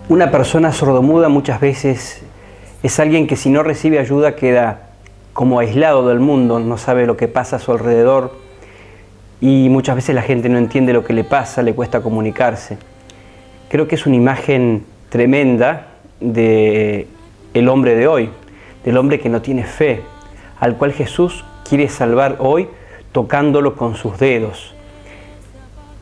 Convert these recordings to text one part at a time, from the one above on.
Una persona sordomuda muchas veces es alguien que si no recibe ayuda queda como aislado del mundo, no sabe lo que pasa a su alrededor y muchas veces la gente no entiende lo que le pasa, le cuesta comunicarse. Creo que es una imagen tremenda del hombre de hoy, del hombre que no tiene fe, al cual Jesús quiere salvar hoy tocándolo con sus dedos.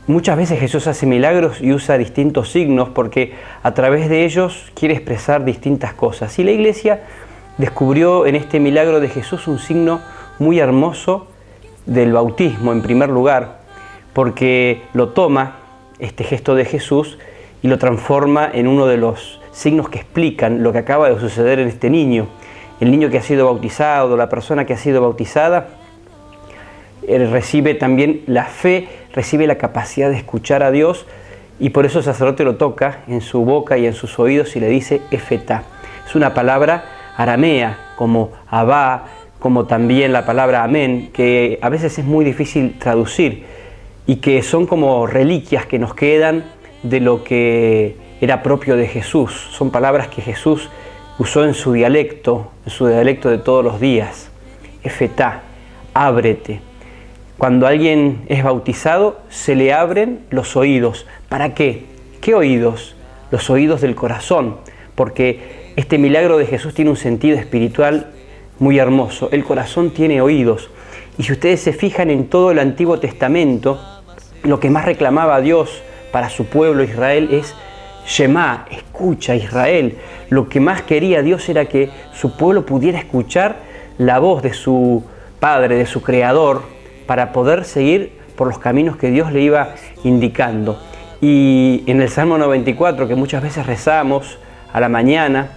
Muchas veces Jesús hace milagros y usa distintos signos porque a través de ellos quiere expresar distintas cosas. Y la Iglesia descubrió en este milagro de Jesús un signo muy hermoso del bautismo, en primer lugar, porque lo toma, este gesto de Jesús, y lo transforma en uno de los signos que explican lo que acaba de suceder en este niño. El niño que ha sido bautizado, la persona que ha sido bautizada, recibe también la fe, recibe la capacidad de escuchar a Dios, y por eso el sacerdote lo toca en su boca y en sus oídos y le dice Efetá. Es una palabra aramea, como Abba, como también la palabra amén, que a veces es muy difícil traducir y que son como reliquias que nos quedan de lo que era propio de Jesús. Son palabras que Jesús usó en su dialecto de todos los días. Efetá, ábrete. Cuando alguien es bautizado, se le abren los oídos. ¿Para qué? ¿Qué oídos? Los oídos del corazón, porque este milagro de Jesús tiene un sentido espiritual muy hermoso. El corazón tiene oídos. Y si ustedes se fijan en todo el Antiguo Testamento, lo que más reclamaba Dios para su pueblo Israel es Shema, escucha Israel. Lo que más quería Dios era que su pueblo pudiera escuchar la voz de su Padre, de su Creador, para poder seguir por los caminos que Dios le iba indicando. Y en el Salmo 94, que muchas veces rezamos a la mañana,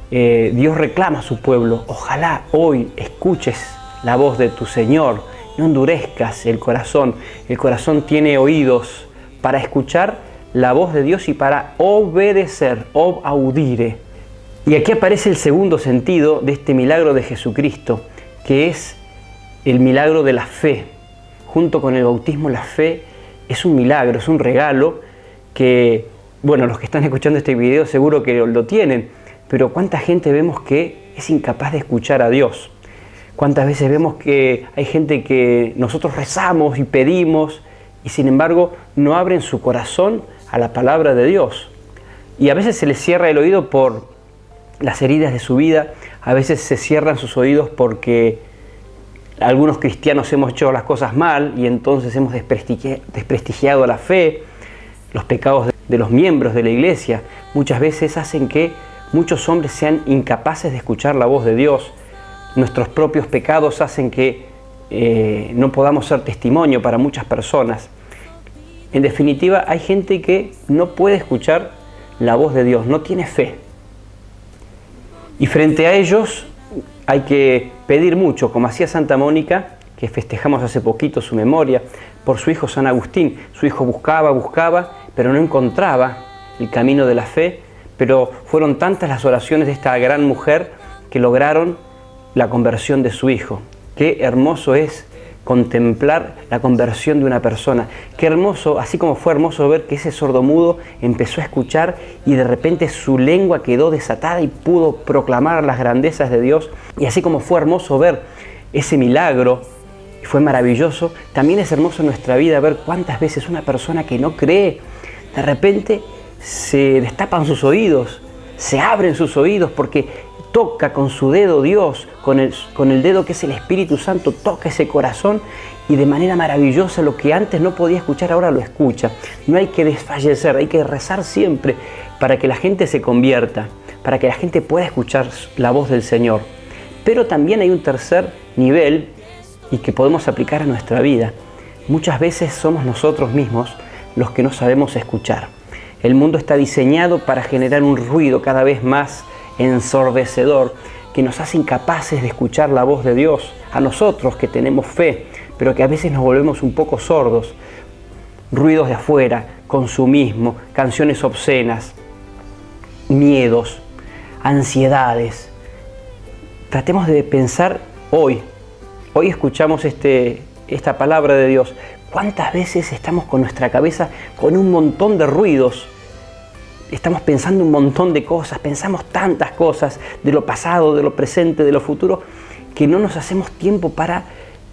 Dios reclama a su pueblo: ojalá hoy escuches la voz de tu Señor, no endurezcas el corazón. El corazón tiene oídos para escuchar la voz de Dios y para obedecer, audire. Y aquí aparece el segundo sentido de este milagro de Jesucristo, que es el milagro de la fe. Junto con el bautismo, la fe es un milagro, es un regalo que, bueno, los que están escuchando este video seguro que lo tienen, pero ¿cuánta gente vemos que es incapaz de escuchar a Dios? ¿Cuántas veces vemos que hay gente que nosotros rezamos y pedimos y sin embargo no abren su corazón a la palabra de Dios? Y a veces se les cierra el oído por las heridas de su vida, a veces se cierran sus oídos porque algunos cristianos hemos hecho las cosas mal y entonces hemos desprestigiado la fe. Los pecados de los miembros de la iglesia muchas veces hacen que muchos hombres sean incapaces de escuchar la voz de Dios. Nuestros propios pecados hacen que no podamos ser testimonio para muchas personas. En definitiva, hay gente que no puede escuchar la voz de Dios, no tiene fe. Y frente a ellos hay que pedir mucho, como hacía Santa Mónica, que festejamos hace poquito su memoria, por su hijo San Agustín. Su hijo buscaba, pero no encontraba el camino de la fe, pero fueron tantas las oraciones de esta gran mujer que lograron la conversión de su hijo. Qué hermoso es contemplar la conversión de una persona. Qué hermoso, así como fue hermoso ver que ese sordomudo empezó a escuchar y de repente su lengua quedó desatada y pudo proclamar las grandezas de Dios. Y así como fue hermoso ver ese milagro, y fue maravilloso, también es hermoso en nuestra vida ver cuántas veces una persona que no cree, de repente se destapan sus oídos, se abren sus oídos porque toca con su dedo Dios, con el dedo que es el Espíritu Santo, toca ese corazón y de manera maravillosa lo que antes no podía escuchar ahora lo escucha. No hay que desfallecer, hay que rezar siempre para que la gente se convierta, para que la gente pueda escuchar la voz del Señor. Pero también hay un tercer nivel y que podemos aplicar a nuestra vida. Muchas veces somos nosotros mismos los que no sabemos escuchar. El mundo está diseñado para generar un ruido cada vez más ensordecedor que nos hace incapaces de escuchar la voz de Dios. A nosotros que tenemos fe, pero que a veces nos volvemos un poco sordos. Ruidos de afuera, consumismo, canciones obscenas, miedos, ansiedades. Tratemos de pensar hoy escuchamos esta palabra de Dios. ¿Cuántas veces estamos con nuestra cabeza con un montón de ruidos estamos pensando un montón de cosas, pensamos tantas cosas de lo pasado, de lo presente, de lo futuro, que no nos hacemos tiempo para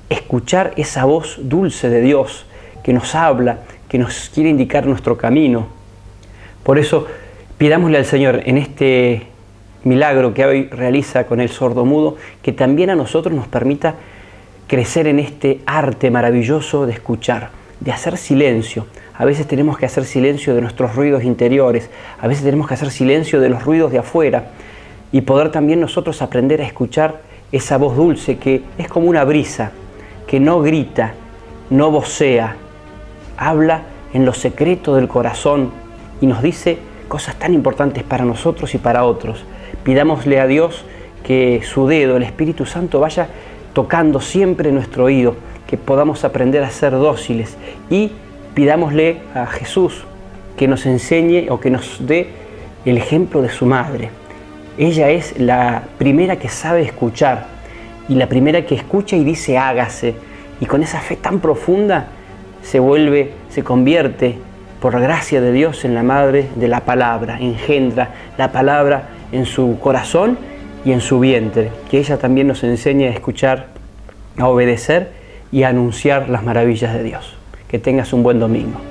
escuchar esa voz dulce de Dios que nos habla, que nos quiere indicar nuestro camino. Por eso, pidámosle al Señor en este milagro que hoy realiza con el sordomudo, que también a nosotros nos permita crecer en este arte maravilloso de escuchar, de hacer silencio. A veces tenemos que hacer silencio de nuestros ruidos interiores, a veces tenemos que hacer silencio de los ruidos de afuera y poder también nosotros aprender a escuchar esa voz dulce que es como una brisa, que no grita, no vocea, habla en lo secreto del corazón y nos dice cosas tan importantes para nosotros y para otros. Pidámosle a Dios que su dedo, el Espíritu Santo, vaya tocando siempre nuestro oído, que podamos aprender a ser dóciles, y pidámosle a Jesús que nos enseñe o que nos dé el ejemplo de su madre. Ella es la primera que sabe escuchar y la primera que escucha y dice hágase, y con esa fe tan profunda se convierte por gracia de Dios en la madre de la palabra, engendra la palabra en su corazón y en su vientre. Que ella también nos enseñe a escuchar, a obedecer y a anunciar las maravillas de Dios. Que tengas un buen domingo.